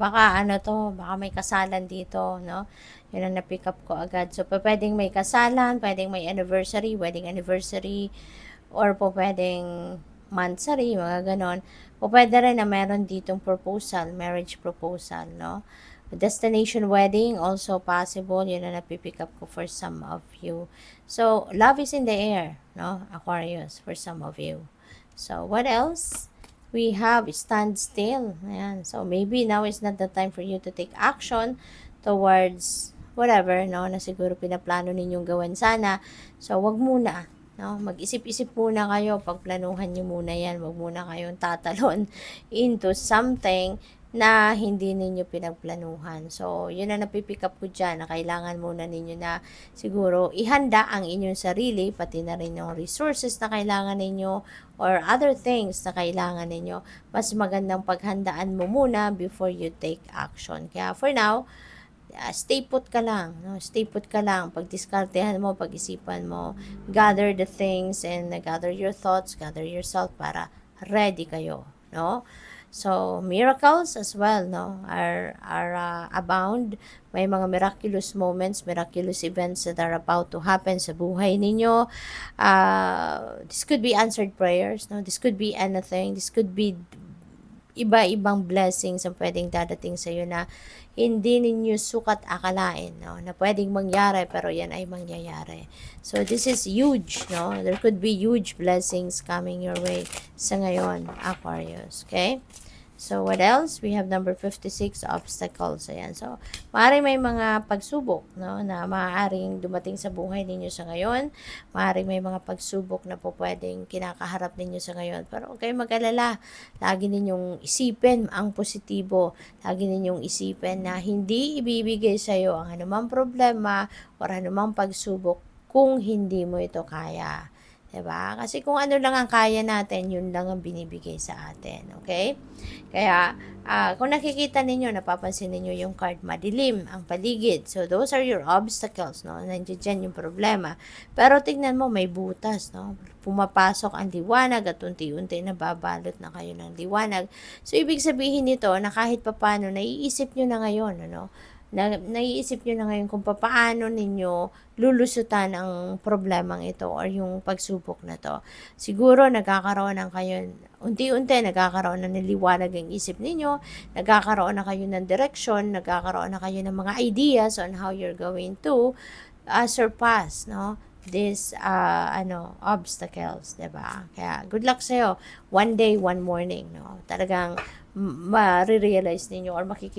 Baka ano 'to, baka may kasalan dito, 'no? 'Yun ang na-pick up ko agad. So, pupuwedeng may kasalan, puwedeng may anniversary, wedding anniversary, or pupuwedeng monthsary, mga gano'n. Pupuwede rin na meron ditong proposal, marriage proposal, 'no? Destination wedding, also possible. 'Yun ang napi-pick up ko for some of you. So, love is in the air, 'no, Aquarius, for some of you. So, what else? We have stand still. Ayan. So, maybe now is not the time for you to take action towards whatever, no, na siguro pinaplano ninyong gawin sana. So, wag muna, no? Mag-isip-isip muna kayo, pagplanuhan niyo muna 'yan. Wag muna kayong tatalon into something na hindi ninyo pinagplanuhan. So, yun ang napipick up ko dyan, na kailangan muna ninyo na siguro ihanda ang inyong sarili, pati na rin yung resources na kailangan ninyo or other things na kailangan ninyo. Mas magandang paghandaan mo muna before you take action. Kaya for now, stay put ka lang, no? Stay put ka lang. Pagdiskartehan mo, pag-isipan mo, gather the things and gather your thoughts, gather yourself para ready kayo, no? So, miracles as well, no, are abound. May mga miraculous moments, miraculous events that are about to happen sa buhay ninyo. This could be answered prayers, no? This could be anything. This could be iba-ibang blessings ang pwedeng dadating sa iyo na hindi ninyo sukat akalain, no, na pwedeng mangyari, pero yan ay mangyayari. So, this is huge, no? There could be huge blessings coming your way sa ngayon, Aquarius. Okay? So, what else? We have number 56, obstacles. Ayan. So, maaaring may mga pagsubok, no, na maaaring dumating sa buhay ninyo sa ngayon. Maaaring may mga pagsubok na po pwedeng kinakaharap ninyo sa ngayon. Pero huwag kayong mag-alala. Lagi ninyong isipin ang positibo. Lagi ninyong isipin na hindi ibibigay sa iyo ang anumang problema o anumang pagsubok kung hindi mo ito kaya. Diba? Kasi kung ano lang ang kaya natin, yun lang ang binibigay sa atin. Okay? Kaya, kung nakikita ninyo, napapansin ninyo yung card, madilim ang paligid. So, those are your obstacles, no? Nandiyan dyan yung problema. Pero tignan mo, may butas, no? Pumapasok ang liwanag at unti-unti nababalot na kayo ng liwanag. So, ibig sabihin nito na kahit papano, naiisip nyo na ngayon, ano? Naiisip nyo na ngayon kung paano ninyo lulusutan ang problemang ito or yung pagsubok na to. Siguro nagkakaroon ng kayo, unti-unti nagkakaroon na ng liwanag ang isip ninyo, nagkakaroon na kayo ng direction, nagkakaroon na kayo ng mga ideas on how you're going to surpass, no, this obstacles, 'di ba? Kaya good luck sa iyo. One day, one morning, no. Talagang ma-realize ninyo or makikita